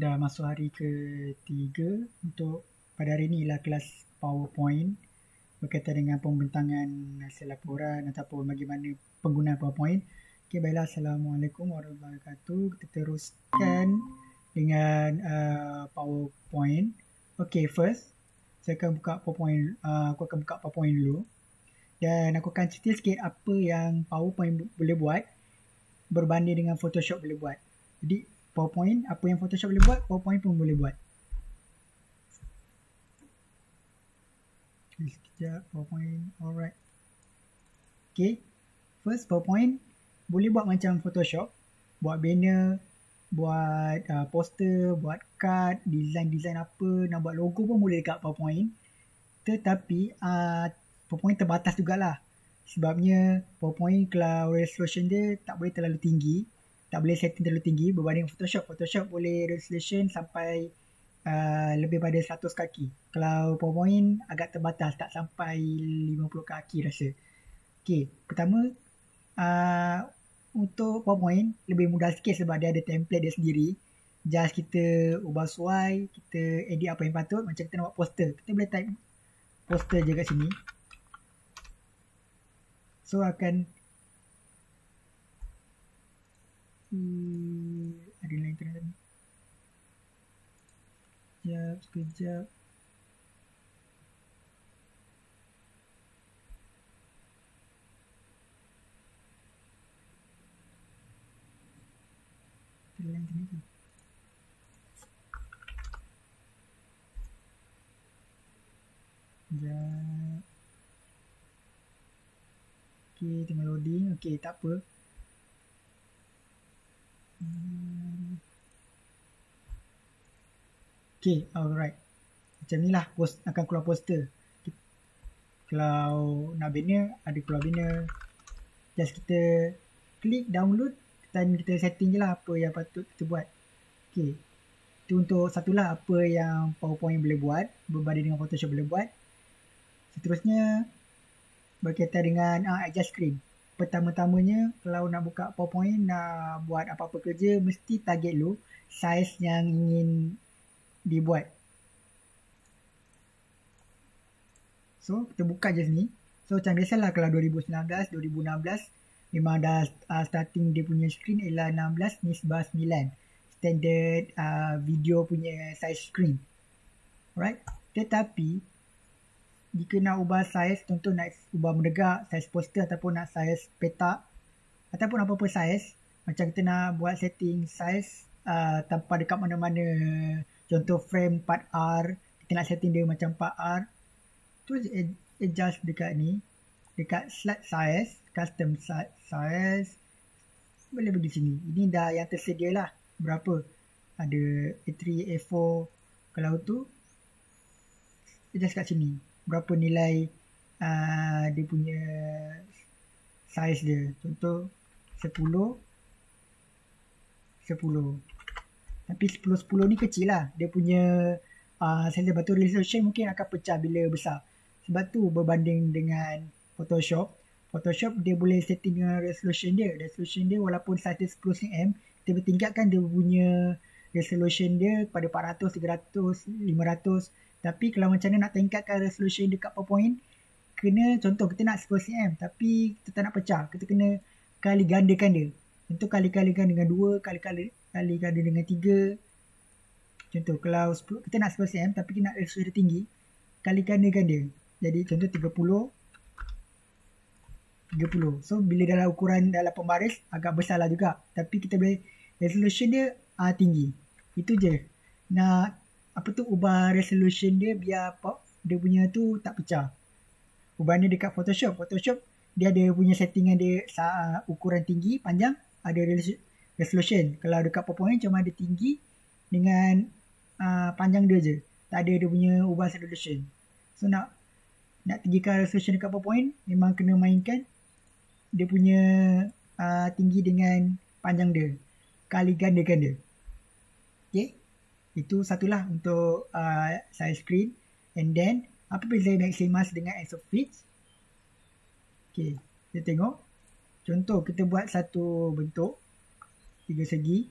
dah masuk hari ketiga untuk pada hari ni ialah kelas PowerPoint berkaitan dengan pembentangan hasil laporan ataupun bagaimana penggunaan PowerPoint. Okey, baiklah. Assalamualaikum warahmatullahi wabarakatuh. Kita teruskan dengan PowerPoint. Okey, first saya akan buka PowerPoint. Aku akan buka PowerPoint dulu. Dan aku akan cerita sikit apa yang PowerPoint boleh buat berbanding dengan Photoshop boleh buat. Jadi PowerPoint, apa yang Photoshop boleh buat, PowerPoint pun boleh buat. Sekejap, PowerPoint, alright. Okay, first PowerPoint boleh buat macam Photoshop. Buat banner, buat poster, buat card, design apa, nak buat logo pun boleh dekat PowerPoint. Tetapi PowerPoint terbatas jugalah. Sebabnya PowerPoint kalau resolution dia tak boleh terlalu tinggi, tak boleh setting terlalu tinggi berbanding Photoshop. Photoshop boleh resolution sampai lebih pada 100 kaki. Kalau PowerPoint agak terbatas, tak sampai 50 kaki rasa. Okay, pertama untuk PowerPoint lebih mudah sikit sebab dia ada template dia sendiri. Just kita ubah sesuai, kita edit apa yang patut. Macam kita nak buat poster, kita boleh type poster je kat sini. So akan ada lain internet ni. Sekejap. Ada lain internet tu. Sekejap. Okay, tengah loading. Okay, tak apa. Okay, alright. Macam ni lah akan keluar poster. Kalau nak banner, ada keluar banner. Just kita klik download dan kita setting je lah apa yang patut kita buat. Okay, itu untuk satulah apa yang PowerPoint boleh buat berbanding dengan Photoshop boleh buat. Seterusnya berkaitan dengan adjust screen. Pertama-tamanya kalau nak buka PowerPoint, nak buat apa-apa kerja, mesti target dulu size yang ingin dibuat. So kita buka je sini. So macam biasalah kalau 2019, 2016 memang dah starting dia punya screen ialah 16:9 standard video punya size screen. Alright. Tetapi jika nak ubah size, contoh nak ubah menegak, size poster ataupun nak size peta ataupun apa-apa size, macam kita nak buat setting size tanpa dekat mana-mana, contoh frame 4R, kita nak setting dia macam 4R, terus adjust dekat ni, dekat slide size, custom size, boleh pergi sini. Ini dah yang tersedia lah, berapa, ada A3, A4, kalau tu adjust kat sini berapa nilai dia punya size dia. Contoh 10. Tapi 10 ni kecil lah. Dia punya size batu resolution mungkin akan pecah bila besar. Sebab tu berbanding dengan Photoshop dia boleh setting dengan resolution dia. Resolution dia walaupun size dia 10 cm, kita boleh tingkatkan dia punya resolution dia kepada 400, 300, 500. Tapi kalau macam mana nak tingkatkan resolution dekat PowerPoint, kena contoh kita nak 10 cm tapi kita tak nak pecah, kita kena kali gandakan dia. Contoh kali-kalikan dengan 2, kali ganda dengan 3. Contoh kalau kita nak 10 cm tapi kita nak resolution tinggi, kali gandakan dia. Jadi contoh 30. So bila dalam ukuran dalam pembaris agak besar lah juga, tapi kita boleh resolution dia tinggi. Itu je. Nak ubah resolution dia biar dia punya tu tak pecah. Ubahnya dekat Photoshop dia ada punya settingan dia ukuran tinggi, panjang, ada resolution. Kalau dekat PowerPoint cuma ada tinggi dengan panjang dia je. Tak ada dia punya ubah resolution. So nak tinggikan resolution dekat PowerPoint memang kena mainkan dia punya tinggi dengan panjang dia. Kali gandakan dia. Okay. Itu satulah untuk size screen. And then apa beza Maximus dengan Isofix? Okay, kita tengok. Contoh kita buat satu bentuk 3 segi.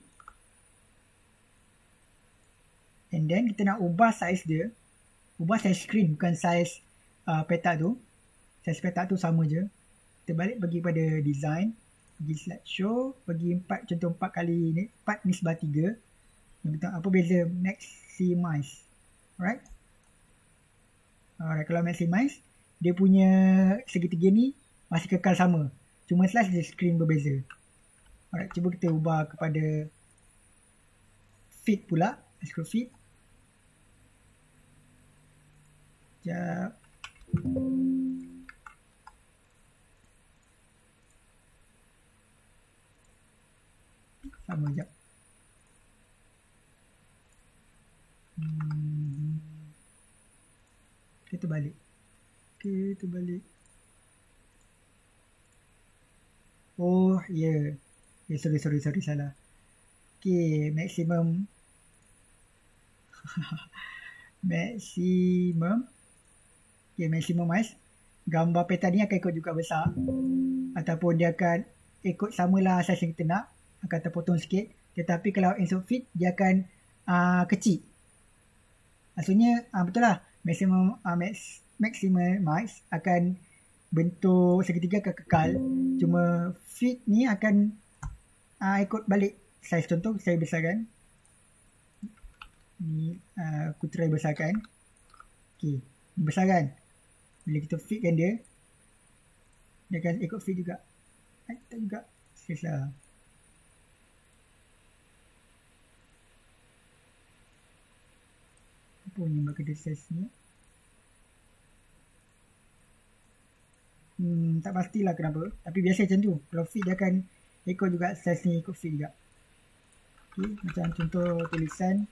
And then kita nak ubah saiz dia. Ubah saiz screen, bukan saiz petak tu. Saiz petak tu sama je. Kita balik pergi pada design. Pergi slideshow. Pergi 4, contoh 4 kali ni. 4 nisbah 3. Apa beza maximize? Alright. Alright, kalau maximize, dia punya segitiga ni masih kekal sama. Cuma slice dia screen berbeza. Alright, cuba kita ubah kepada fit pula. Scroll fit. Sekejap. Sama sekejap. Kita balik. Oh, ya. Yeah. Sorry, salah. Okay, maximum. Okay, maximize. Gambar peta ni akan ikut juga besar. Ataupun dia akan ikut samalah saiz yang kita nak. Akan terpotong sikit. Tetapi kalau insert fit, dia akan kecil. Maksudnya, betul lah. Maximize akan bentuk segitiga akan kekal. Cuma fit ni akan ikut balik saiz. Contoh saya besarkan. Ni aku try besarkan. Okay, besarkan. Bila kita fitkan dia, dia akan ikut fit juga. Tak juga. Serius lah. Apa yang bagi dia saiz ni? Tak pastilah kenapa. Tapi biasa macam tu. Kalau fit dia akan ikut juga saiz ni, ikut fit juga. Okay, macam contoh tulisan.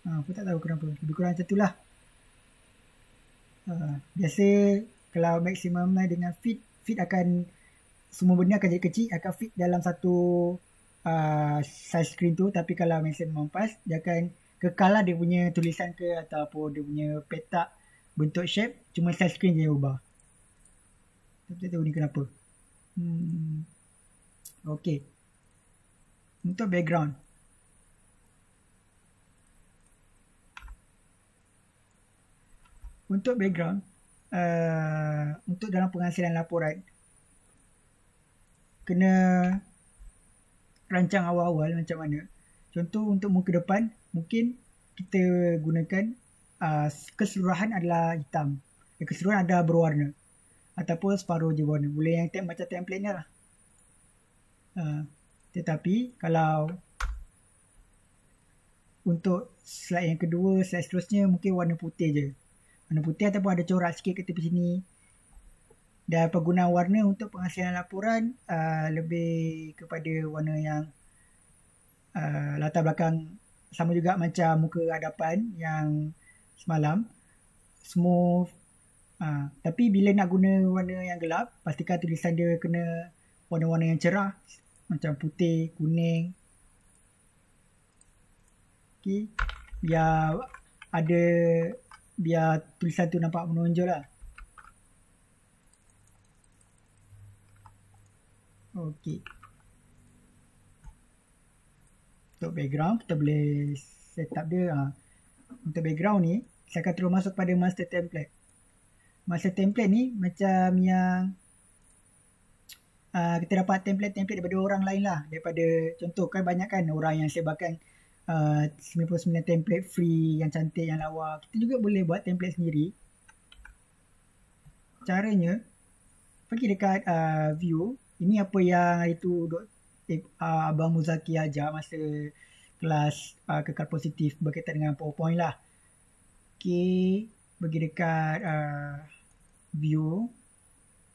Aku tak tahu kenapa. Lebih kurang macam tu lah. Biasa kalau maksimum lah dengan fit akan semua benda akan jadi kecil, akan fit dalam satu size screen tu. Tapi kalau maximum pass, dia akan kekal lah dia punya tulisan ke ataupun dia punya petak bentuk shape, cuma size screen je yang ubah. Tak tahu ni kenapa. Okay. Untuk background. Untuk background, untuk dalam penghasilan laporan, kena rancang awal-awal macam mana. Contoh untuk muka depan, mungkin kita gunakan keseluruhan adalah hitam. Keseluruhan ada berwarna. Ataupun separuh je warna. Boleh yang macam template ni lah. Tetapi kalau untuk slide yang kedua, slide seterusnya mungkin warna putih je. Warna putih ataupun ada corak sikit kat tepi sini. Dan penggunaan warna untuk penghasilan laporan lebih kepada warna yang latar belakang sama juga macam muka hadapan yang semalam. Smooth. Tapi bila nak guna warna yang gelap, pastikan tulisan dia kena warna-warna yang cerah. Macam putih, kuning. Okay. Biar tulisan tu nampak menonjol lah. Okay. Untuk background, kita boleh set up dia. Untuk background ni, saya akan terus masuk pada master template. Master template ni macam yang kita dapat template-template daripada orang lain lah. Daripada contoh kan banyak kan orang yang sebarkan 99 template free yang cantik, yang lawa. Kita juga boleh buat template sendiri. Caranya, pergi dekat view. Ini apa yang hari tu Abang Muzaki ajar masa kelas kekal positif berkaitan dengan PowerPoint lah. Okay, pergi dekat view.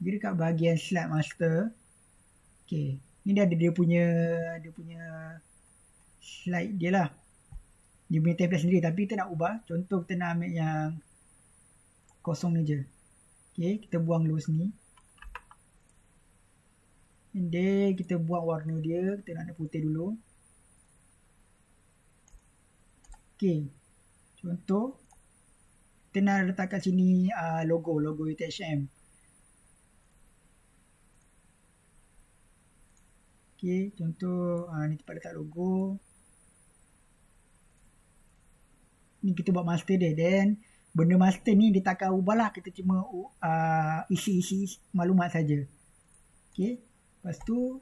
Pergi dekat bahagian slide master. Okay, ni dia ada dia punya slide dia lah. Dia punya template sendiri, tapi kita nak ubah. Contoh kita nak ambil yang kosong ni je. Okay, kita buang dulu sini. And then kita buang warna dia. Kita nak putih dulu. Okay, contoh kita nak letak kat sini logo UTHM. Okay, contoh ni tempat letak logo. Ni kita buat master dia. Then benda master ni dia takkan ubah lah. Kita cuma isi-isi maklumat saja. Okay. Lepas tu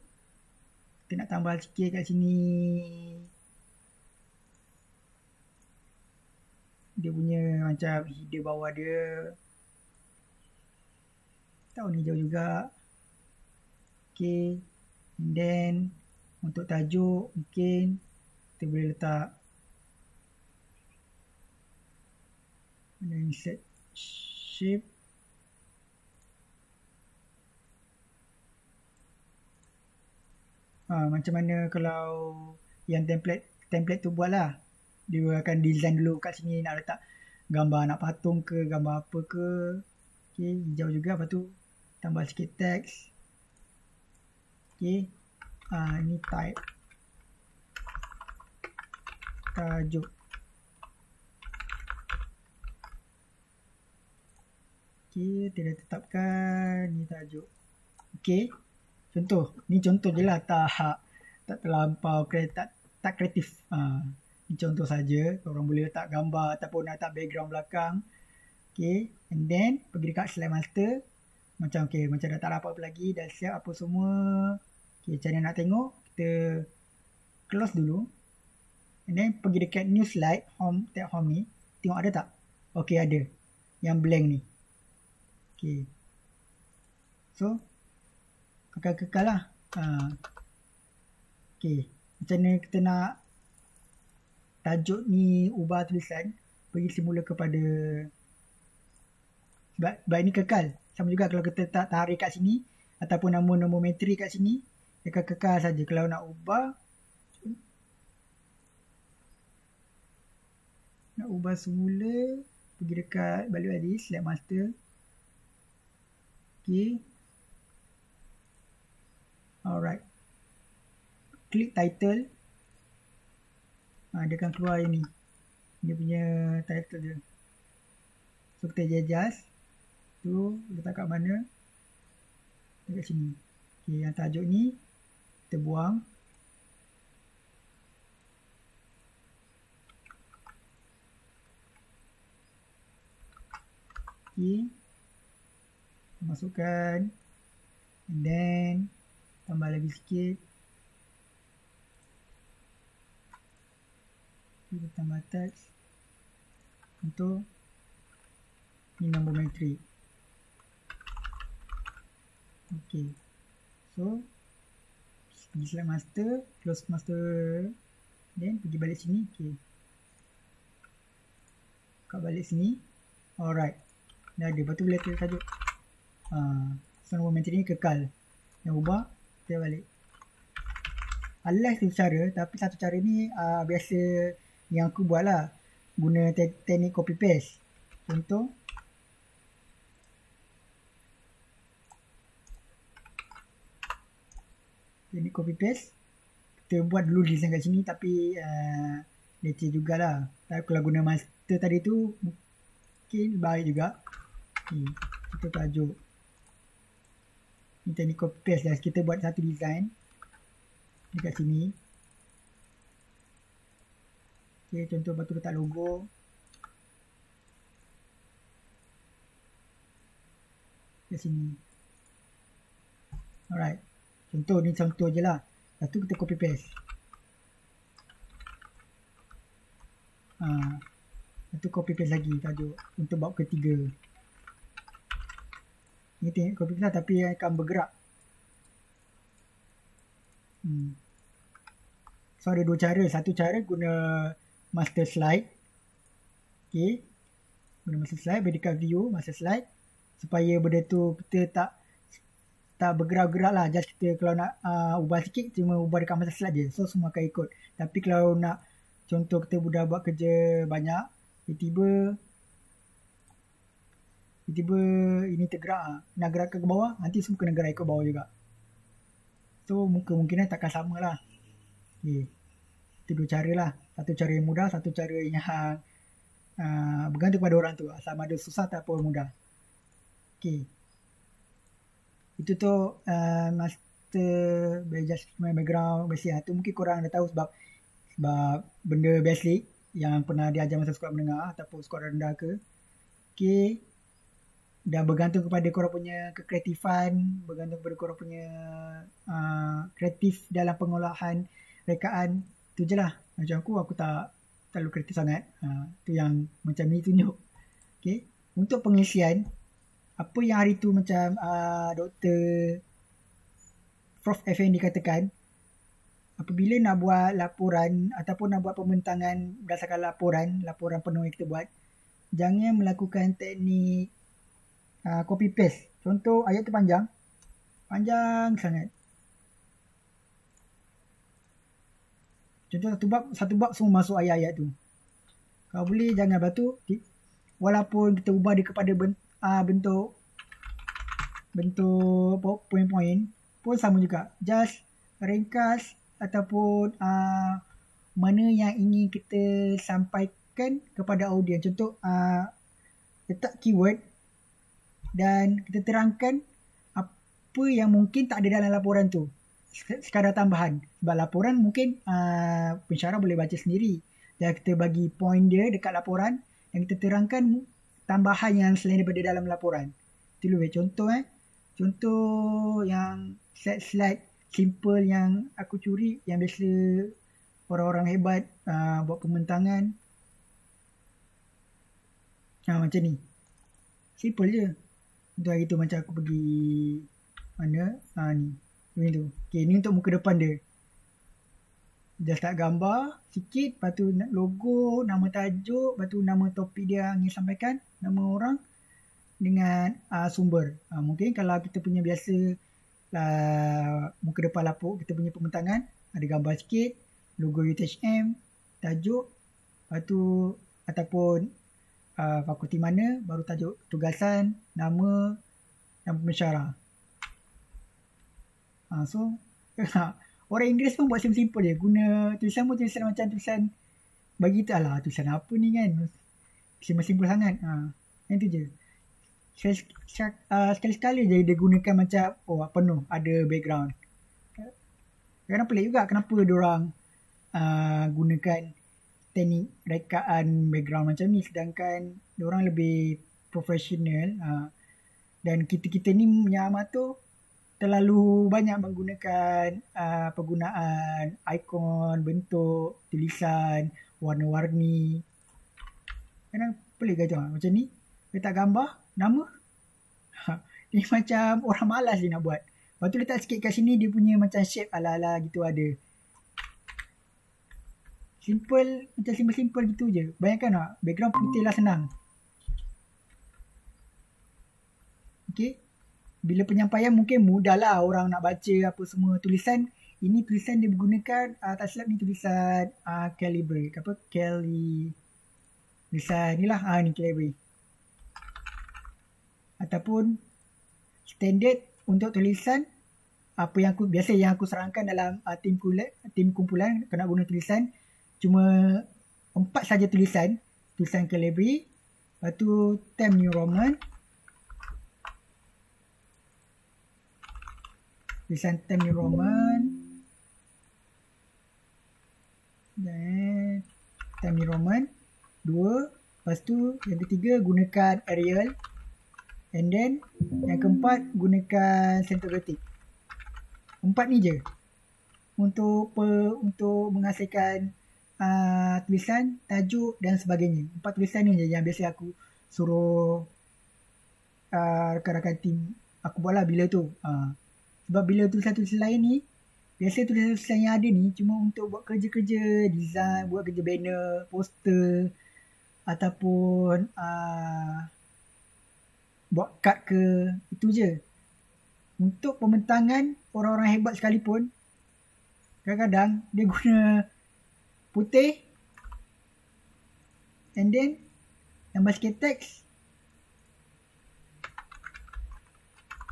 kita nak tambah sikit kat sini. Dia punya macam header bawah dia. Tahu ni jauh juga. Okay. And then untuk tajuk mungkin kita boleh letak insert shape. Macam mana kalau yang template tu buat lah. Dia akan design dulu kat sini nak letak gambar nak patung ke, gambar apa ke. Okay, hijau juga. Lepas tu tambah sikit teks. Okay, ini type tajuk. Okay, kita tetapkan ni tajuk. Okay, ni contoh je lah, tak terlampau tak kreatif. Ni contoh saja. Korang boleh letak gambar ataupun nak letak background belakang. Okay, and then pergi dekat slide master. Macam dah tak ada apa-apa lagi, dah siap apa semua. Okay, cara nak tengok, kita close dulu. And then pergi dekat new slide, tab home ni. Tengok ada tak? Okay, ada. Yang blank ni. Okay. So, kekal lah. Okay. Macam mana kita nak tajuk ni ubah tulisan. Pergi semula kepada. Sebab ini kekal. Sama juga kalau kita tak tarik kat sini. Ataupun nombor metri kat sini. Dia akan kekal saja. Kalau nak ubah. Nak ubah semula. Pergi dekat balik lagi. Slide master. Okay. Alright. Klik title. Dia akan keluar ini. Dia punya title dia. So kita adjust. Tu letak kat mana? Dekat sini. Okay, yang tajuk ni kita buang. Okay. Masukkan. And then tambah lagi sikit. Kita tambah teks. Untuk ni nombor metrik. Okay. So pergi slide master, close master, then pergi balik sini. Okay. Kat balik sini. Alright. Dah ada. Lepas tu boleh tulis tajuk. So nombor metrik ni kekal. Yang ubah, kita balik. Alas tu cara, tapi satu cara ni biasa yang aku buat lah. Guna teknik copy paste. Contoh. Teknik copy paste. Kita buat dulu design kat sini tapi leceh jugalah. Tapi kalau guna master tadi tu mungkin baik juga. Kita tajuk. Ini teknik copy paste lah. Kita buat satu design dekat sini. Okay, contoh batu letak logo. Dekat sini. Alright. Contoh ni contoh je lah. Lepas tu kita copy paste. Lepas tu copy paste lagi tajuk untuk bab ketiga. Ni tengok copy paste lah, tapi akan bergerak. So ada dua cara. Satu cara guna master slide. Okay. Guna master slide. Beri dekat view master slide. Supaya benda tu kita tak bergerak-gerak lah. Just kita kalau nak ubah sikit, cuma ubah dekat master slide je. So semua akan ikut. Tapi kalau nak contoh kita dah buat kerja banyak. Tiba-tiba ini tergerak. Nak gerak ke bawah, nanti semua kena gerak ke bawah juga. So kemungkinan takkan sama lah. Okay. Itu dua cara lah. Satu cara yang mudah, satu cara yang bergantung pada orang tu. Sama ada susah ataupun mudah. Okay. Itu tu poster, just main background biasa. Tu mungkin korang dah tahu sebab benda basic yang pernah diajar masa sekolah menengah ataupun sekolah rendah ke. Okay. Dan bergantung kepada korang punya kekreatifan, bergantung kepada korang punya kreatif dalam pengolahan rekaan. Tu je lah. Macam aku tak terlalu kreatif sangat. Tu yang macam ni tunjuk. Okay. Untuk pengisian, apa yang hari tu macam Dr. Prof. Effendi katakan, apabila nak buat laporan ataupun nak buat pembentangan berdasarkan laporan penuh yang kita buat, jangan melakukan teknik copy paste. Contoh ayat tu panjang sangat. Contoh satu bab semua masuk ayat-ayat tu. Kalau boleh jangan, batu walaupun kita ubah dia kepada bentuk poin-poin pun sama juga. Just ringkas ataupun mana yang ingin kita sampaikan kepada audiens. Contoh letak keyword dan kita terangkan apa yang mungkin tak ada dalam laporan tu, sekadar tambahan. Sebab laporan mungkin pensyarah boleh baca sendiri, dan kita bagi point dia dekat laporan dan kita terangkan tambahan yang selain daripada dalam laporan. Itu lebih contoh yang slide simple yang aku curi, yang biasa orang-orang hebat buat pembentangan. Macam ni, simple je. Untuk hari tu macam aku pergi mana? Ni tu. Okay, ni untuk muka depan dia. Just tak gambar sikit, lepas tu logo, nama tajuk, lepas tu nama topik dia yang ingin sampaikan, nama orang dengan sumber. Mungkin kalau kita punya biasa muka depan lapuk, kita punya pembentangan, ada gambar sikit, logo UTHM, tajuk, lepas tu ataupun fakulti mana, baru tajuk tugasan, nama dan pensyarah. So orang Inggeris pun buat simple je, guna tulisan pun tulisan macam tulisan bagi tu, alah tulisan apa ni kan, simple sangat. Yang tu je. Sekali-sekali je dia gunakan macam penuh ada background. Kadang pelik juga kenapa diorang gunakan teknik rekaan background macam ni, sedangkan diorang lebih profesional. Dan kita ni yang amatur terlalu banyak menggunakan penggunaan ikon, bentuk, tulisan, warna-warni. Kadang pelik gajah macam ni, letak gambar, nama. Ni macam orang malas dia nak buat. Lepas tu letak sikit kat sini dia punya macam shape ala-ala gitu ada. Simple, macam simple gitu je. Bayangkan tak, background putih lah senang. Okay. Bila penyampaian mungkin mudah lah orang nak baca apa semua. Tulisan, ini tulisan dia menggunakan, tak silap ni tulisan Calibri. Tulisan ni lah, ni Calibri. Ataupun standard untuk tulisan, apa yang aku serangkan dalam tim kumpulan, kena guna tulisan. Cuma 4 saja tulisan Calibri. Lepas tu Times New Roman. Tulisan Times New Roman. Dan Times New Roman 2. Lepas tu yang ketiga gunakan Arial. And then yang keempat gunakan Centrographic. 4 ni je untuk menghasilkan tulisan, tajuk dan sebagainya. 4 tulisan ni je yang biasa aku suruh rakan-rakan tim aku buat lah bila tu. Sebab bila tulisan-tulisan lain ni, biasa tulisan-tulisan yang ada ni cuma untuk buat kerja-kerja design, buat kerja banner, poster ataupun buat kad ke, itu je. Untuk pembentangan orang-orang hebat sekalipun, kadang-kadang dia guna putih and then tambah sikit teks,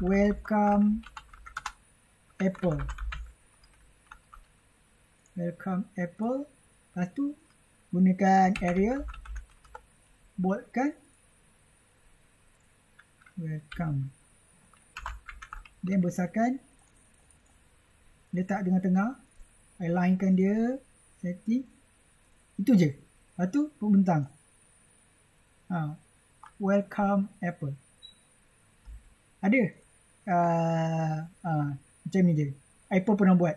welcome Apple. Welcome Apple. Lepas tu gunakan Arial, buatkan welcome. Then besarkan letak tengah-tengah, alignkan dia, setting, itu je. Lepas tu pembentang. Welcome Apple. Ada. Macam ni je. Apple pernah buat.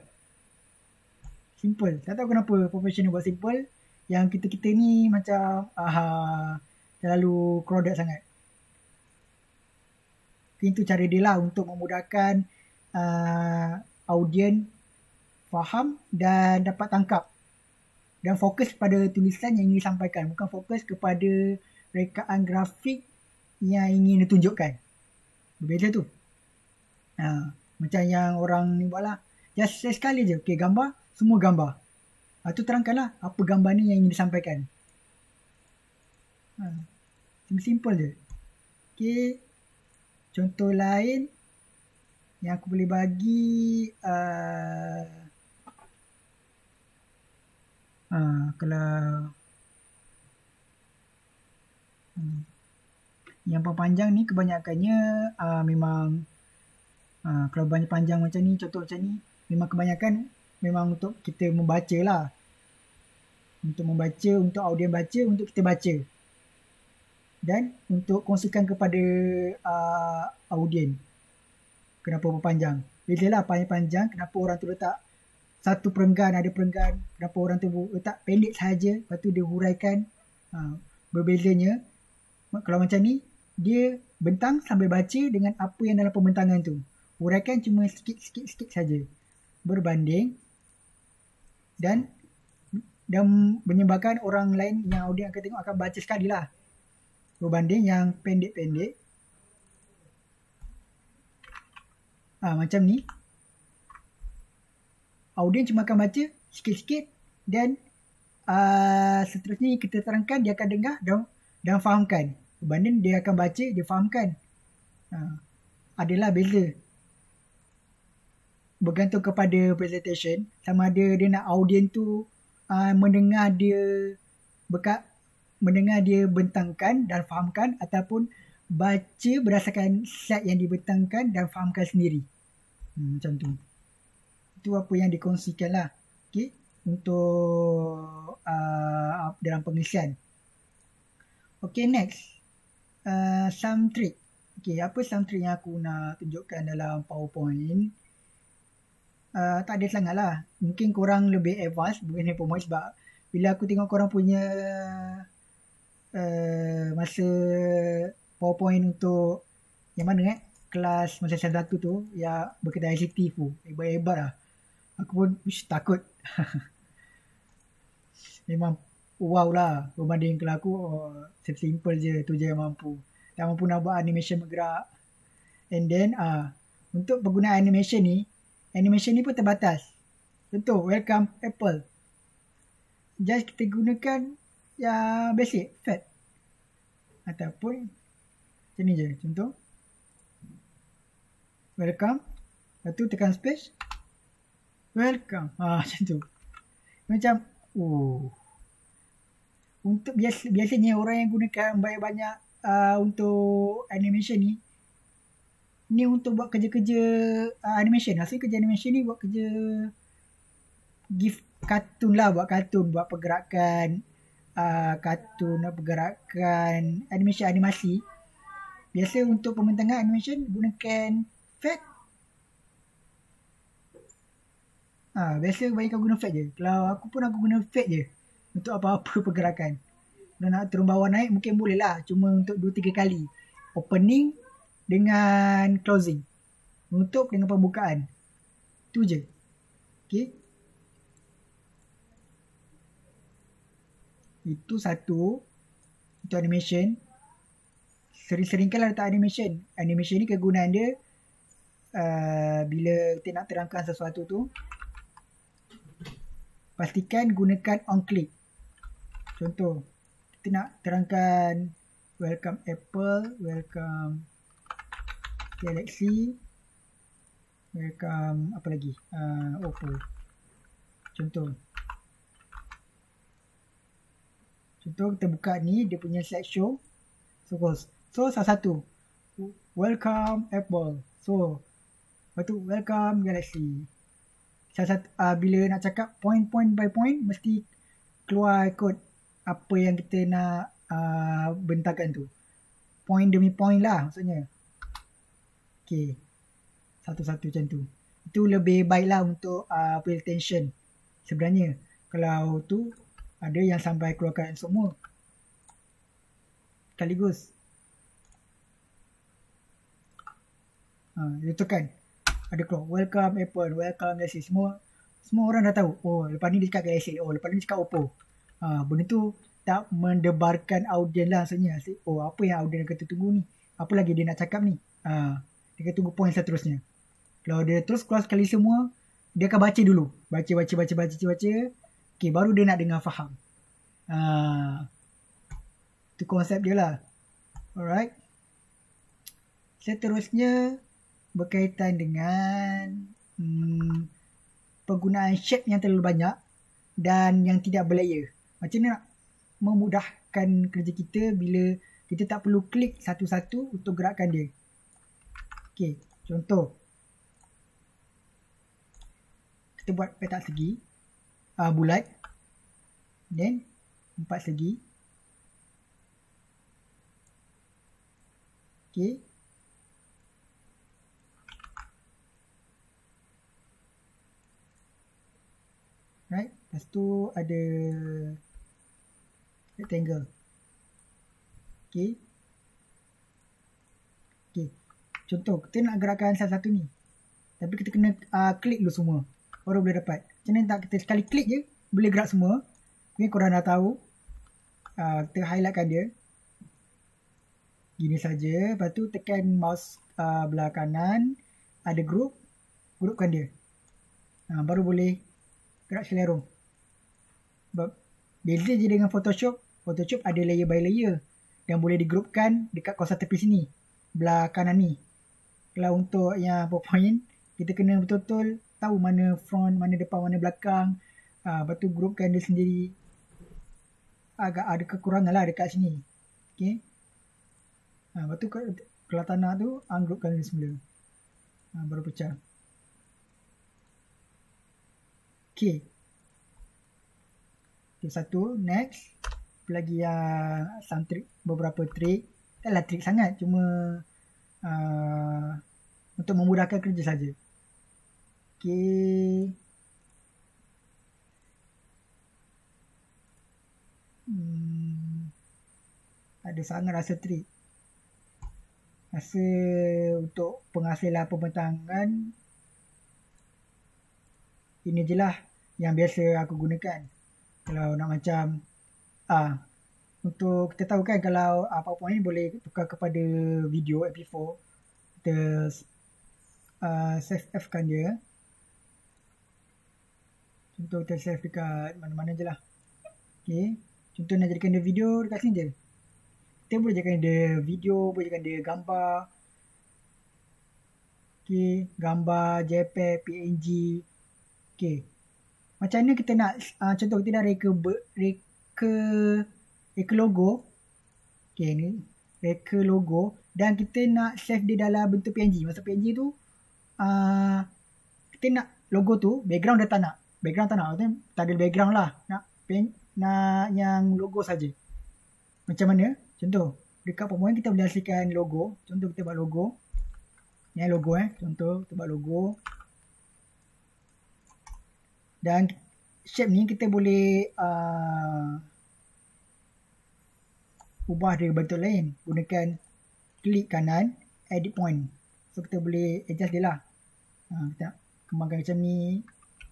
Simple. Tak tahu kenapa professional buat simple. Yang kita-kita ni macam terlalu crowded sangat. Itu cara dia lah untuk memudahkan audien faham dan dapat tangkap. Dan fokus pada tulisan yang ingin disampaikan. Bukan fokus kepada rekaan grafik yang ingin ditunjukkan. Berbeza tu. Macam yang orang ni buat lah. Just sekali je. Okay, gambar. Semua gambar. Tu terangkanlah apa gambar ni yang ingin disampaikan. Simple je. Okay. Contoh lain yang aku boleh bagi kalau yang panjang ni kebanyakannya memang kalau banyak panjang macam ni, contoh macam ni, memang kebanyakan memang untuk kita membaca lah. Untuk membaca, untuk audien baca, untuk kita baca. Dan untuk kongsikan kepada audien. Kenapa berpanjang. Bezalah panjang, kenapa orang tu letak satu perenggan, ada perenggan. Kenapa orang tu letak pendek sahaja, lepas tu dia huraikan. Berbezanya, kalau macam ni, dia bentang sambil baca dengan apa yang dalam pembentangan tu. Huraikan cuma sikit-sikit saja. Berbanding dan menyebabkan orang lain yang audien akan tengok akan baca sekali lah. Berbanding yang pendek-pendek. Macam ni. Audien cuma akan baca sikit-sikit dan seterusnya kita terangkan, dia akan dengar dan fahamkan. Berbanding dia akan baca, dia fahamkan. Adalah beza. Bergantung kepada presentation. Sama ada dia nak audien tu mendengar dia bentangkan dan fahamkan, ataupun baca berdasarkan set yang dibentangkan dan fahamkan sendiri. Macam tu. Itu apa yang dikongsikan lah. Okay. Untuk dalam pengisian. Okay, next. Some trick. Okay, apa some trick yang aku nak tunjukkan dalam PowerPoint? Tak ada sangat lah. Mungkin korang lebih advance mengenai PowerPoint sebab bila aku tengok korang punya masa PowerPoint untuk yang mana kelas masa saya satu tu yang berkaitan ICT tu, hebat-hebat lah. Aku pun takut. Memang wow lah berbanding kalau aku simple je, tu je yang mampu. Tak mampu nak buat animation bergerak. And then untuk penggunaan animation ni pun terbatas. Contoh welcome Apple. Just kita gunakan yang basic, fat. Ataupun macam ni je. Contoh welcome. Lepas tu tekan space. Welcome. Macam tu. Macam untuk biasanya orang yang gunakan banyak-banyak untuk animation ni untuk buat kerja-kerja animation. Hasil kerja animation ni buat kerja kartun lah, buat pergerakan pergerakan animasi. Biasa untuk pembentangan animation gunakan fat. Biasa kebanyakan guna fat je. Kalau aku guna fat je untuk apa-apa pergerakan. Kalau nak turun bawah naik mungkin boleh lah. Cuma untuk 2-3 kali. Opening dengan closing. Menutup dengan pembukaan. Tu je. Okay. Itu satu. Itu animation. Sering-sering kali letak animation. Animation ni kegunaan dia bila kita nak terangkan sesuatu tu, pastikan gunakan on click. Contoh, kita nak terangkan welcome Apple, welcome Galaxy, welcome apa lagi? Oppo. Contoh kita buka ni, dia punya slideshow. So salah satu welcome Apple. So lepas tu welcome Galaxy. bila nak cakap point by point mesti keluar ikut apa yang kita nak bentangkan tu. Point demi point lah maksudnya. Okay. Satu-satu macam tu. Itu lebih baik lah untuk pay attention. Sebenarnya kalau tu ada yang sampai keluarkan semua sekaligus. Itu kan ada keluar welcome Apple, welcome Galaxy, semua orang dah tahu. Oh, lepas ni dia cakap Galaxy, oh lepas ni dia cakap Oppo. Benda tu tak mendebarkan audien lah maksudnya. Oh, apa yang audien kata tunggu ni, apa lagi dia nak cakap ni. Dia kata tunggu point seterusnya. Kalau dia terus keluar sekali semua, dia akan baca dulu, baca. Okay, baru dia nak dengar faham. Itu konsep dia lah. Alright. Seterusnya berkaitan dengan penggunaan shape yang terlalu banyak dan yang tidak berlayer. Macam mana nak memudahkan kerja kita bila kita tak perlu klik satu-satu untuk gerakkan dia. Okay, contoh. Kita buat petak segi. Bulat. Then 4 segi. Okay. Right. Lepas tu ada rectangle. Okay. Okay. Contoh, kita nak gerakkan salah satu ni. Tapi kita kena klik dulu semua. Baru boleh dapat. Macam mana tak kita sekali klik je, boleh gerak semua. Mungkin korang dah tahu. Kita highlightkan dia. Gini saja. Lepas tu tekan mouse belah kanan. Ada group. Groupkan dia. Baru boleh gerak selerong. Beza je dengan Photoshop. Photoshop ada layer by layer. Dan boleh digroupkan dekat kawasan tepi sini. Belah kanan ni. Kalau untuk yang PowerPoint, kita kena betul-betul tahu mana front, mana depan, mana belakang. Lepas tu groupkan dia sendiri. Agak ada kekurangan lah dekat sini. Okay. Lepas tu kalau tak nak tu, ungroupkan dia semula. Baru pecah. Okay. Itu satu. Next. Lagi yang some trick, beberapa trik. Taklah trik sangat. Cuma untuk memudahkan kerja saja. Okay. Ada sangat rasa trik. Rasa untuk penghasilan pembentangan, ini je lah yang biasa aku gunakan. Kalau nak macam untuk kita tahu kan kalau PowerPoint boleh tukar kepada video MP4, kita save F kan dia. Contoh kita save dekat mana-mana je lah. Okay. Contoh nak jadikan dia video dekat sini je. Kita boleh jadikan dia video, boleh jadikan dia gambar. Okay. Gambar, JPEG, PNG. Okay. Macam mana kita nak, contoh kita dah reka logo. Okay ni. Reka logo. Dan kita nak save dia dalam bentuk PNG. Maksud PNG tu, kita nak logo tu, background dah tak nak. Background tak nak. Maksudnya tak ada background lah. Nak yang logo saja. Macam mana? Contoh. Dekat PowerPoint kita boleh hasilkan logo. Contoh kita buat logo. Ni logo Contoh kita buat logo. Dan shape ni kita boleh ubah dia bentuk lain. Gunakan klik kanan, edit point. So kita boleh adjust dia lah. Kita nak kembangkan macam ni.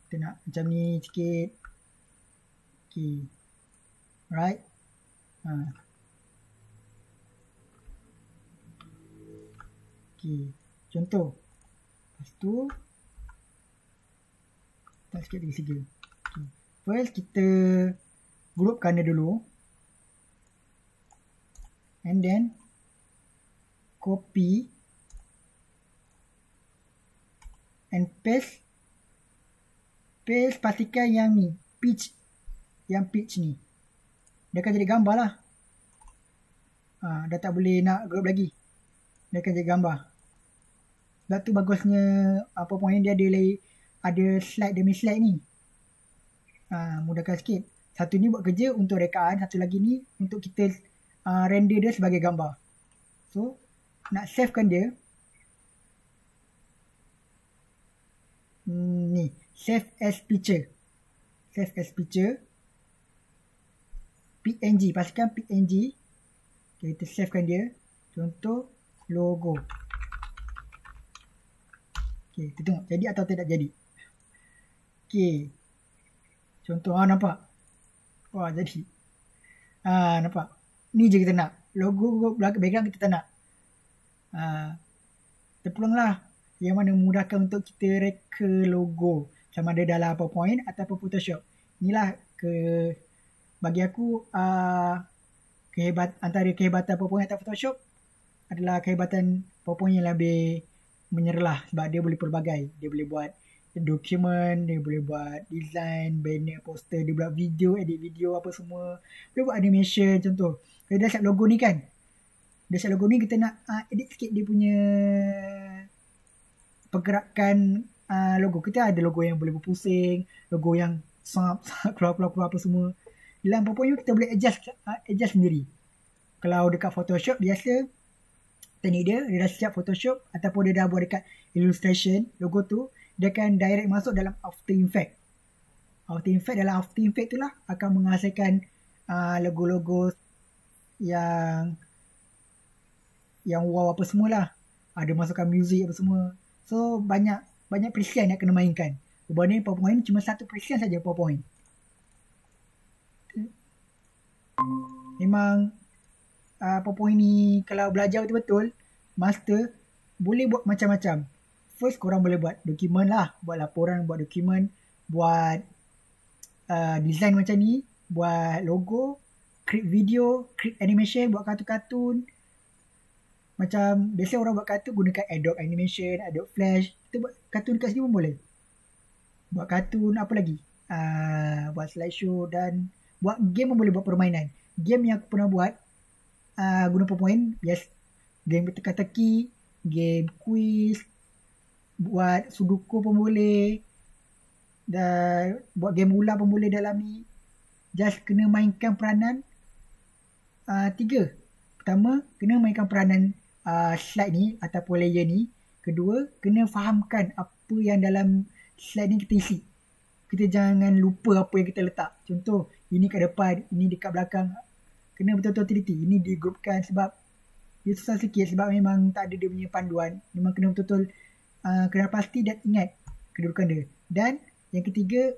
Kita nak macam ni sikit. Okay. Right. Okay. Contoh. Lepas tu tak sikit lagi segi. Okay. First kita groupkan dia dulu. And then copy and paste. Paste pastikan yang ni, pitch. Yang pitch ni. Dia akan jadi gambar lah. Dah tak boleh nak group lagi. Dia akan jadi gambar. Sebab tu bagusnya PowerPoint dia ada ada slide demi slide ni. Mudahkan sikit. Satu ni buat kerja untuk rekaan, satu lagi ni untuk kita render dia sebagai gambar. So, nak savekan dia, ni, save as picture. Save as picture. PNG, pastikan PNG. Okay, kita savekan dia. Contoh, logo. Okay, kita tengok jadi atau tidak jadi. Okay. Contoh, nampak? Wah, jadi. Nampak? Ni je kita nak. Logo background kita tak nak. Terpulanglah yang mana memudahkan untuk kita reka logo sama ada dalam PowerPoint ataupun Photoshop. Inilah bagi aku antara kehebatan PowerPoint atau Photoshop adalah kehebatan PowerPoint yang lebih menyerlah sebab dia boleh pelbagai. Dia boleh buat dokumen, dia boleh buat design, banner, poster, dia buat video, edit video apa semua. Dia buat animation contoh. Kalau dah siap logo ni kan. Dah siap logo ni kita nak edit sikit dia punya pergerakan logo. Kita ada logo yang boleh berpusing, logo yang keluar apa semua. Dalam PowerPoint kita boleh adjust sendiri. Kalau dekat Photoshop biasa teknik dia dah siap Photoshop ataupun dia dah buat dekat Illustration logo tu, dia akan direct masuk dalam After Effects. Dalam After Effects tu lah akan menghasilkan logo-logo yang wow apa semualah. Ada masukkan muzik apa semua. So banyak perisian yang kena mainkan. Berbanding PowerPoint cuma satu perisian saja PowerPoint. Memang PowerPoint ni kalau belajar betul-betul master boleh buat macam-macam. First korang boleh buat dokumen lah, buat laporan, buat dokumen, buat design macam ni, buat logo, create video, create animation, buat kartun-kartun. Macam biasa orang buat kartun gunakan Adobe Animation, Adobe Flash. Kita buat kartun dekat sini pun boleh. Buat kartun apa lagi? Buat slideshow dan buat game pun boleh, buat permainan. Game yang aku pernah buat guna PowerPoint, biasa game teka-teki, game quiz, buat sudoku pun boleh, dan buat game ular pun boleh dalam ni. Just kena mainkan peranan 3. Pertama, kena mainkan peranan slide ni ataupun layer ni. Kedua, kena fahamkan apa yang dalam slide ni kita isi. Kita jangan lupa apa yang kita letak. Contoh, ini kat depan, ini dekat belakang. Kena betul-betul teliti. Ini digrupkan sebab dia susah sikit sebab memang tak ada dia punya panduan. Memang kena betul-betul kena pasti dan ingat kedudukan dia. Dan yang ketiga,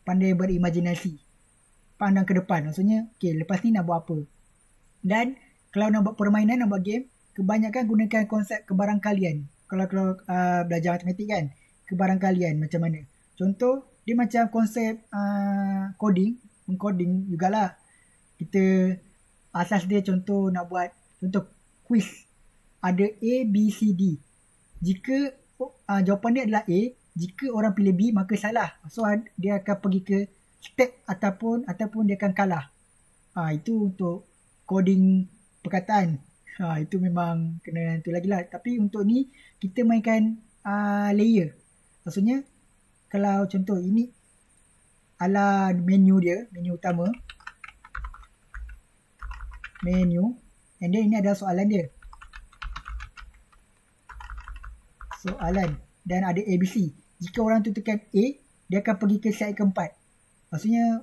pandai berimajinasi. Pandang ke depan. Maksudnya, okay, lepas ni nak buat apa. Dan kalau nak buat permainan, nak buat game, kebanyakan gunakan konsep kebarangkalian. Kalau belajar matematik kan, kebarangkalian macam mana. Contoh, dia macam konsep mengcoding jugalah. Kita asas dia contoh nak buat, contoh quiz. Ada A, B, C, D. Jika jawapan dia adalah A, jika orang pilih B maka salah. So dia akan pergi ke step ataupun dia akan kalah. Itu untuk coding perkataan. Itu memang kena tu lagi lah. Tapi untuk ni kita mainkan layer. Maksudnya kalau contoh ini ala menu dia, menu utama. Menu. And then ini adalah soalan dia. Soalan. Dan ada ABC. Jika orang tu tekan A, dia akan pergi ke slide keempat. Maksudnya,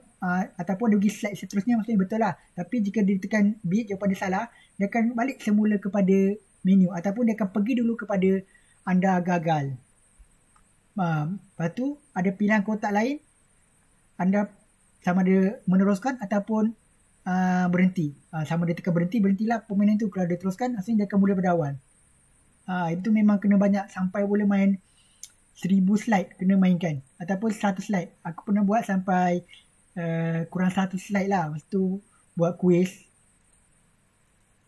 ataupun dia pergi slide seterusnya, maksudnya betul lah. Tapi jika dia tekan B, jawapan dia salah, dia akan balik semula kepada menu. Ataupun dia akan pergi dulu kepada anda gagal. Lepas tu, ada pilihan kotak lain. Anda sama ada meneruskan ataupun berhenti. Sama dia tekan berhenti, berhentilah permainan tu. Kalau dia teruskan, maksudnya dia akan mula pada awal. Itu memang kena banyak sampai boleh main 1000 slide kena mainkan. Ataupun 100 slide. Aku pernah buat sampai kurang 100 slide lah. Lepas tu buat quiz.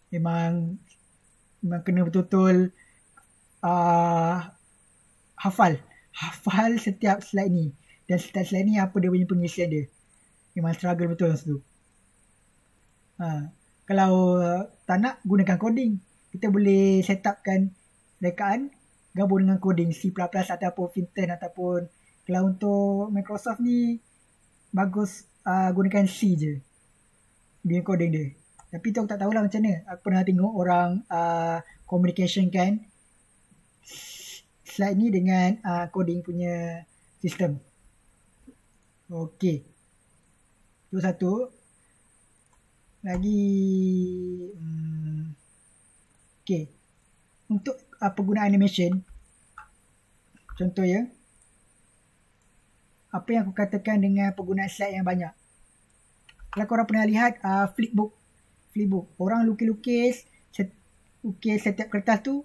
Memang kena betul-betul hafal setiap slide ni. Dan setiap slide ni apa dia punya pengisian dia. Memang struggle betul masa tu. Kalau tak nak gunakan coding. Kita boleh set upkan rekaan gabung dengan coding C++ ataupun Python ataupun kalau untuk Microsoft ni bagus gunakan C je dia coding dia. Tapi tu aku tak tahulah macam mana. Aku pernah tengok orang communication kan slide ni dengan coding punya sistem. Okey. Itu satu. Lagi okey. Untuk penggunaan animation contoh ya. Apa yang aku katakan dengan penggunaan slide yang banyak. Kalau korang pernah lihat flipbook. Orang lukis setiap kertas tu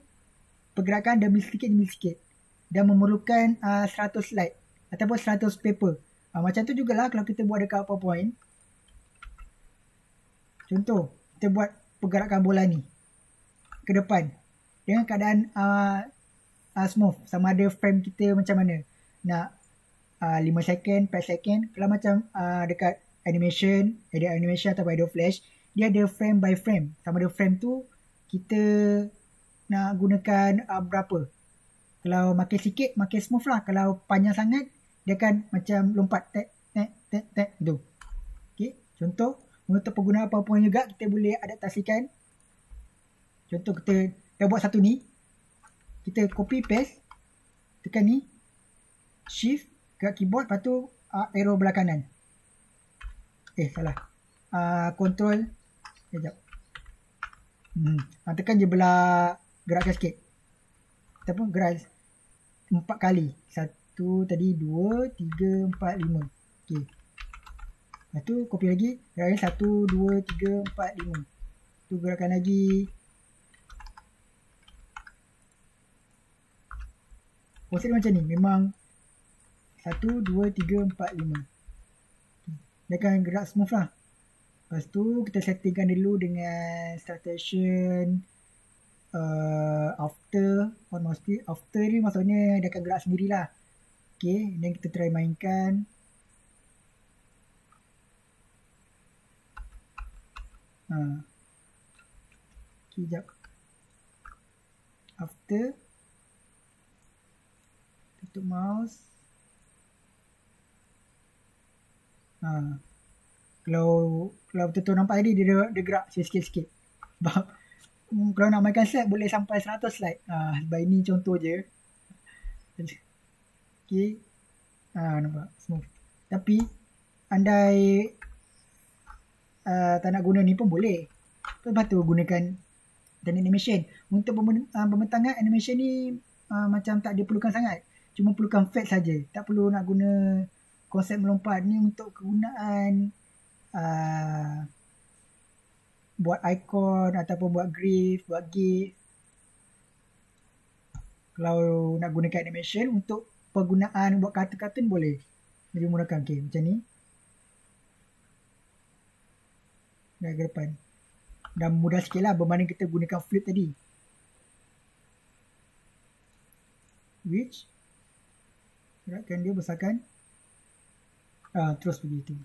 pergerakan demi sedikit dan memerlukan 100 slide ataupun 100 paper. Macam tu jugalah kalau kita buat dekat PowerPoint. Contoh, kita buat pergerakan bola ni ke depan dengan keadaan smooth, sama ada frame kita macam mana. Nak 5 second, 4 second. Kalau macam dekat animation atau Adobe Flash, dia ada frame by frame. Sama ada frame tu kita nak gunakan berapa. Kalau makin sikit, makin smooth lah. Kalau panjang sangat, dia akan macam lompat tek tu. Okay. Contoh, untuk penggunaan PowerPoint juga, kita boleh adaptasikan. Contoh kita dah buat satu ni. Kita copy paste. Tekan ni. Shift kat keyboard. Lepas tu arrow belah kanan. Salah. Control. Sekejap. Tekan je belah gerakkan sikit. Ataupun gerak 4 kali. 1 tadi, 2, 3, 4, 5. Okay. Lepas tu copy lagi. Gerakkan 1, 2, 3, 4, 5. Tu gerakkan lagi. Proses macam ni. Memang 1, 2, 3, 4, 5. Dia akan gerak smooth lah. Lepas tu kita settingkan dulu dengan startation after ni maksudnya dia akan gerak sendirilah. Okay, dan kita try mainkan. Sekejap. After. Tutup mouse. Kalau betul-betul nampak tadi dia gerak sikit-sikit. Sebab kalau nak mainkan slide boleh sampai 100 slide. Sebab ini contoh je. Okay. Nampak smooth. Tapi andai tak nak guna ni pun boleh. Lepas tu gunakan teknik animation. Untuk pembentangan animation ni macam tak diperlukan sangat. Cuma perlukan fade saja. Tak perlu nak guna konsep melompat ni untuk kegunaan buat icon ataupun buat GIF. Kalau nak gunakan animation untuk penggunaan buat kartun-kartun boleh. Lebih menggunakan macam ni. Dah ke depan. Dah mudah sikit lah berbanding kita gunakan flip tadi. Which gerakkan dia besarkan. Terus begitu.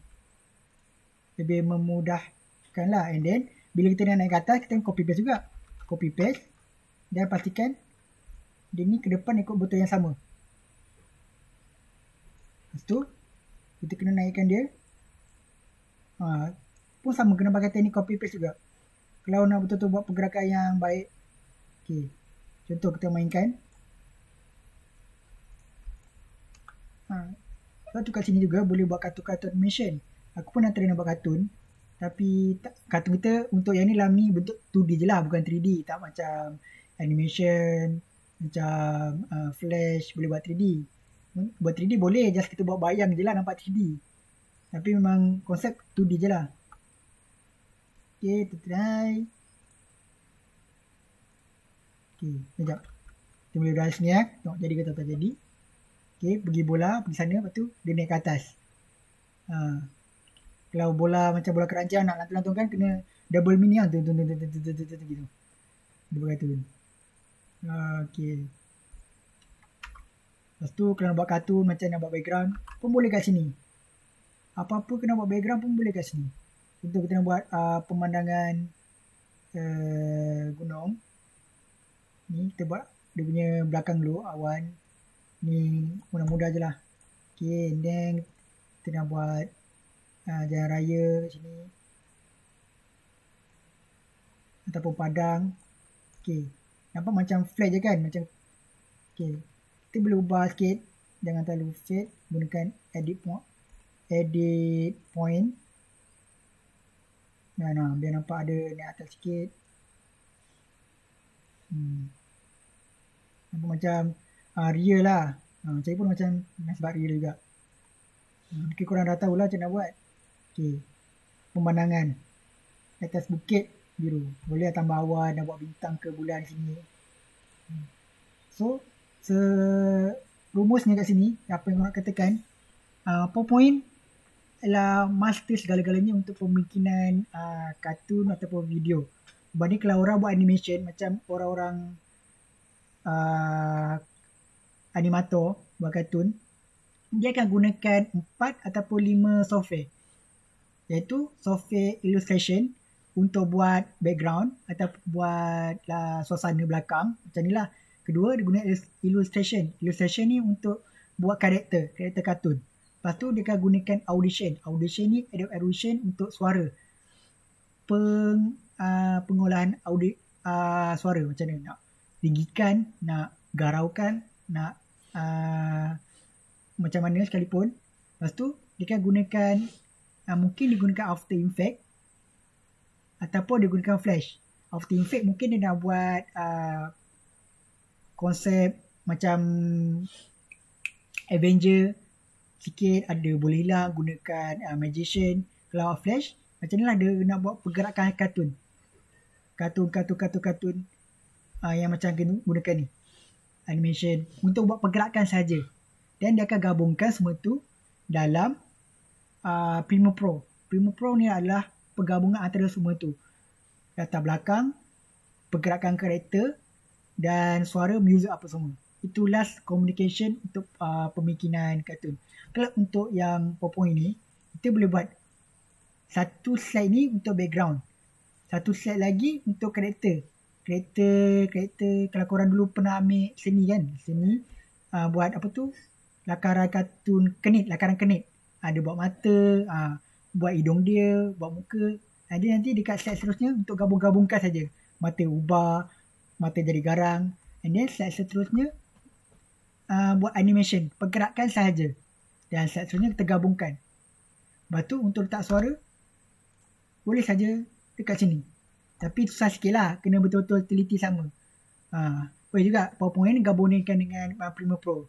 Lebih memudahkan lah. And then bila kita nak naik ke atas, kita copy paste juga. Copy paste. Dan pastikan dia ni ke depan ikut button yang sama. Lepas tu kita kena naikkan dia. Pun sama, kena pakai teknik copy paste juga. Kalau nak betul-betul buat pergerakan yang baik. Okay. Contoh kita mainkan. Lepas tu kat sini juga boleh buat kartun-kartun animation. Aku pun nak try nak buat kartun. Tapi kartun kita untuk yang ni ni bentuk 2D je lah, bukan 3D. Tak macam animation, macam flash boleh buat 3D. Buat 3D boleh, just kita buat bayang je lah nampak 3D. Tapi memang konsep 2D je lah. Okay, kita try. Okay, sekejap. Kita boleh dah sini tengok jadi ke tak jadi. Okay, pergi bola, pergi sana, lepas tu dia naik ke atas. Kalau bola macam bola keranjang nak lantung-lantungkan, kena double mini lah. Gitu. Dia berkata. Okay. Lepas tu kalau nak buat kartun, macam nak buat background, pun boleh kat sini. Apa-apa kena buat background pun boleh kat sini. Contoh kita nak buat pemandangan gunung. Ni kita buat dia punya belakang dulu, awan. Ni mudah-mudah je lah. Okay, and then kita nak buat jalan raya kat sini. Ataupun padang. Okay, nampak macam flat je kan? Macam, okay, kita boleh ubah sikit. Jangan terlalu fade. Gunakan edit point. Nah, biar nampak ada naik atas sikit. Nampak macam real lah. Macam ni pun macam sebab real juga. Mungkin korang dah tahulah macam nak buat. Okay, pemandangan atas bukit biru. Boleh tambah awan, nak buat bintang ke bulan sini. So, rumusnya kat sini, apa yang nak katakan, PowerPoint adalah master segala-galanya untuk pembikinan kartun ataupun video. Berbanding kalau orang buat animation, macam orang-orang animator buat kartun, dia akan gunakan 4 ataupun 5 software. Iaitu software illustration untuk buat background atau buat suasana belakang. Macam ni lah. Kedua, dia guna illustration. Illustration ni untuk buat karakter kartun. Lepas tu, dia akan gunakan audition. Audition ni audition untuk suara. Pengolahan suara. Macam mana? Nak tinggikan, nak garaukan, nak macam mana sekalipun. Lepas tu, dia akan gunakan, mungkin digunakan After Effects ataupun dia gunakan Flash. After Effects mungkin dia nak buat konsep macam Avenger sikit, ada boleh hilang, gunakan Magician. Kalau Flash, macam ni lah dia nak buat pergerakan kartun yang macam gunakan ni, animation, untuk buat pergerakan saja. Dan dia akan gabungkan semua tu dalam Premiere Pro. Premiere Pro ni adalah penggabungan antara semua tu. Latar belakang, pergerakan karakter dan suara, music apa semua. Itulah communication untuk pembikinan kartun. Kalau untuk yang PowerPoint ni, kita boleh buat satu slide ni untuk background. Satu slide lagi untuk karakter. Karakter kalau korang dulu pernah ambil seni kan? Seni buat apa tu? Lakaran kartun kenit, lakaran kenit. Dia buat mata, buat hidung dia, buat muka. Dia nanti dekat slide seterusnya untuk gabung-gabungkan saja. Mata ubah, mata jadi garang. And then slide seterusnya buat animation, pergerakan sahaja. Dan slide seterusnya kita gabungkan. Lepas tu untuk letak suara, boleh saja dekat sini. Tapi susah sikit lah, kena betul-betul teliti sama. Boleh juga PowerPoint gabungkan dengan Premiere Pro.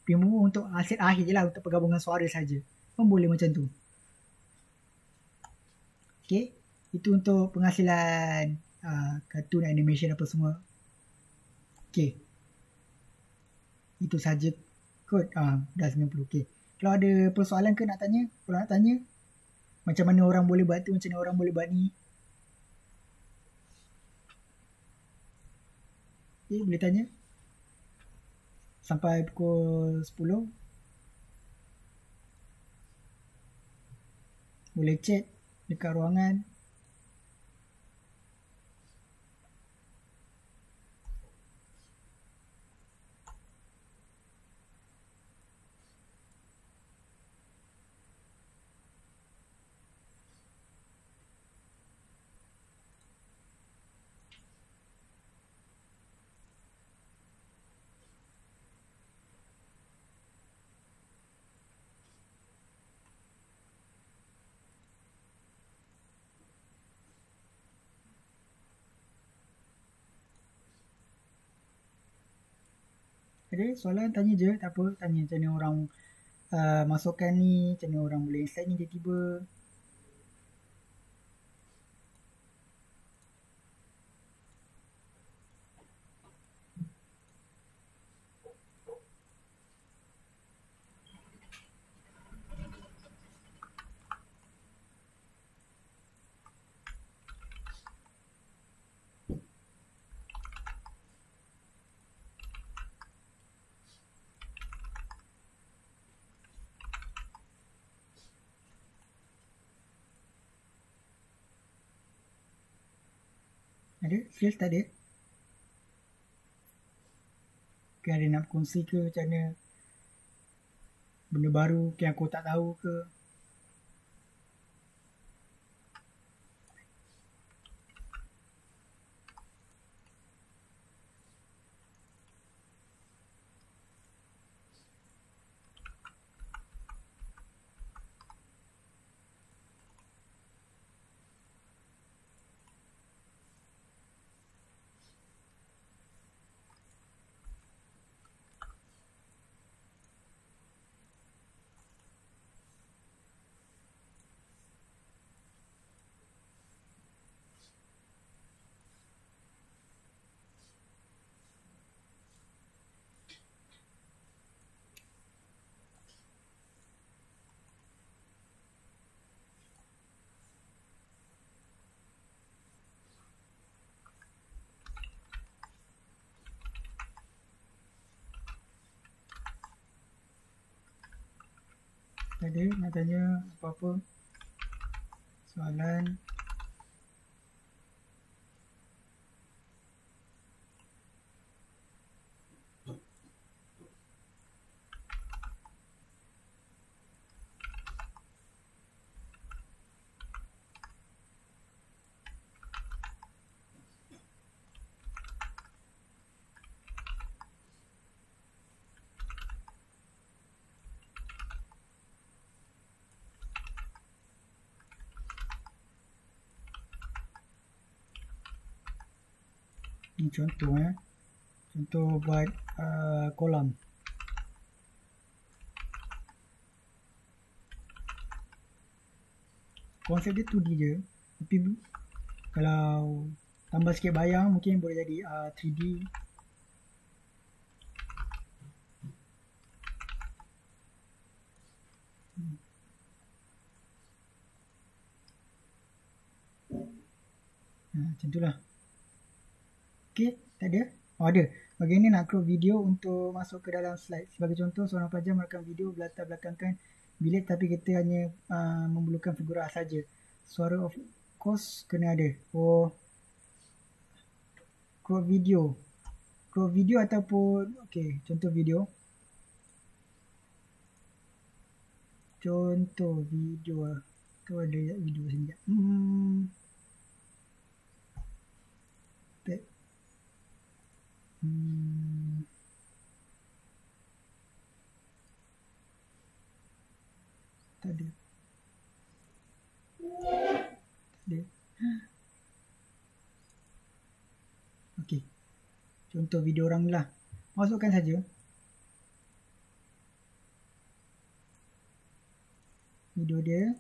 Premiere Pro untuk hasil akhir je lah, untuk pergabungan suara saja. Pun boleh macam tu. Okay, itu untuk penghasilan kartun, animation apa semua. Okay, itu saja kot. Dah 90. Okay, kalau ada persoalan ke nak tanya, kalau nak tanya macam mana orang boleh buat tu, macam mana orang boleh buat ni, okay, boleh tanya sampai pukul 10. Boleh chat dekat ruangan. Ada soalan, tanya je, tak apa. Tanya macam mana orang masukkan ni, macam mana orang boleh slide ni tiba-tiba. Ada? Skills tak ada? Mungkin ada nak kongsi ke macam mana, benda baru yang aku tak tahu ke. Tadi nak tanya apa-apa soalan. Ini contoh contoh buat kolam. Konsep dia 2D je, tapi kalau tambah sikit bayang mungkin boleh jadi 3D. Macam tu lah. Okay, tak ada? Oh ada. Bagaimana nak crop video untuk masuk ke dalam slide. Sebagai contoh, seorang pelajar merekam video berlatar belakangkan bilik tapi kita hanya memerlukan figura saja. Suara of course kena ada. Oh, crop video. Crop video ataupun, okay, contoh video. Contoh video. Tu ada video sini. Tak ada. Okey. Contoh video orang ni lah. Masukkan saja. Video dia.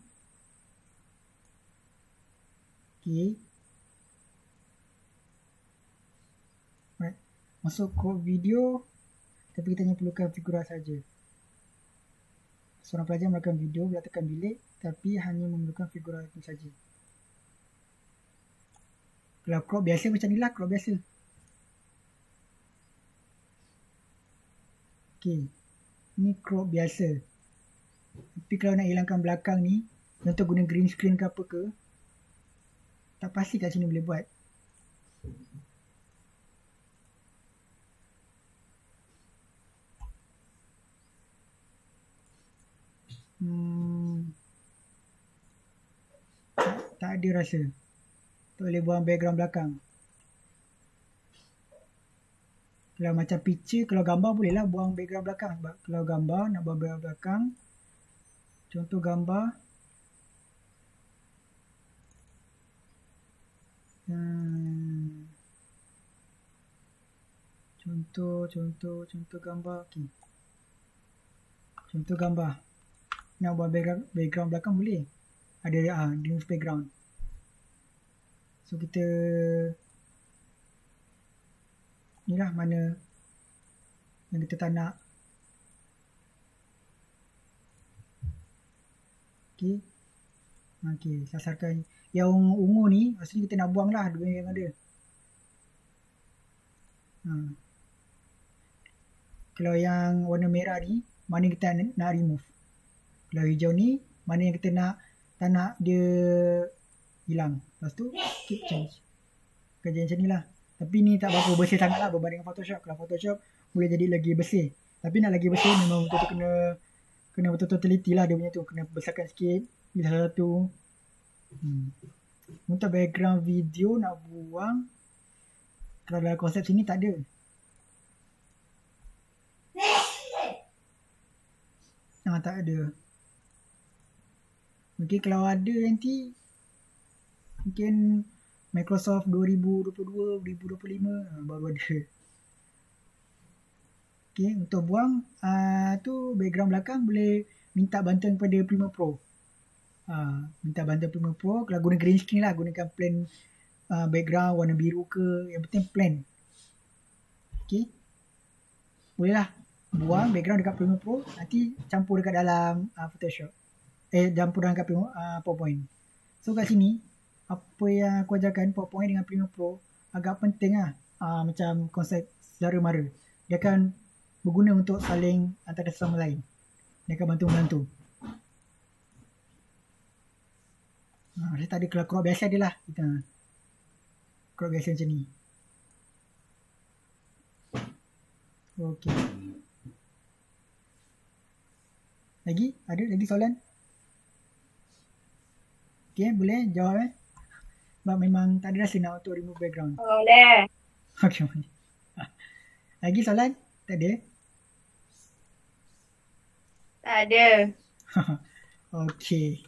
Okey. Right. Masuk crop video. Tapi kita hanya perlukan figura saja. Seorang pelajar merekam video berlatarkan bilik tapi hanya memerlukan figura itu saja. Kalau crop biasa macam ni lah, crop biasa. Okey. Ni crop biasa. Tapi kalau nak hilangkan belakang ni, contoh guna green screen ke apa ke, tak pasti kat sini boleh buat. Tak ada rasa. Tak boleh buang background belakang. Kalau macam picture, kalau gambar boleh lah buang background belakang. Sebab kalau gambar nak buang background belakang, contoh gambar. Contoh gambar. Okay. Contoh gambar. Nak buang background belakang boleh. Ada remove background. So kita ni lah mana yang kita tak nak. Okay. Okay, sasarkan yang ungu ni, maksudnya kita nak buang lah dua yang ada. Kalau yang warna merah ni, mana kita nak remove. Kalau hijau ni, mana yang kita tak nak dia hilang. Lepas tu, keep change. Kerja macam ni lah. Tapi ni tak berapa bersih sangat lah berbanding dengan Photoshop. Kalau Photoshop, boleh jadi lagi bersih. Tapi nak lagi bersih memang betul-betul kena betul-betul teliti lah dia punya tu. Kena besarkan sikit bila satu. Untuk background video nak buang, kalau dalam konsep sini tak ada. Tak ada. Mungkin kalau ada nanti, mungkin Microsoft 2022, 2025 baru ada. Okay, untuk buang tu background belakang boleh minta bantuan kepada Premiere Pro. Minta bantuan Premiere Pro, kalau guna green screen lah, gunakan plain background warna biru ke, yang penting plain. Okay, boleh lah buang background dekat Premiere Pro, nanti campur dekat dalam Photoshop. Campur dekat PowerPoint. So kat sini, apa yang aku ajarkan PowerPoint dengan Premiere Pro agak penting lah. Macam konsep saudara mara. Dia akan berguna untuk saling antara sama lain. Dia akan bantu-membantu. Saya tak ada, kalau crop biasa dia lah. Kita crop biasa macam ni. Okey. Lagi? Ada lagi soalan? Okey, boleh jawab Sebab memang tak ada rasa nak untuk remove background. Boleh. Okey, boleh. Lagi soalan? Tak ada? Tak ada. Okey.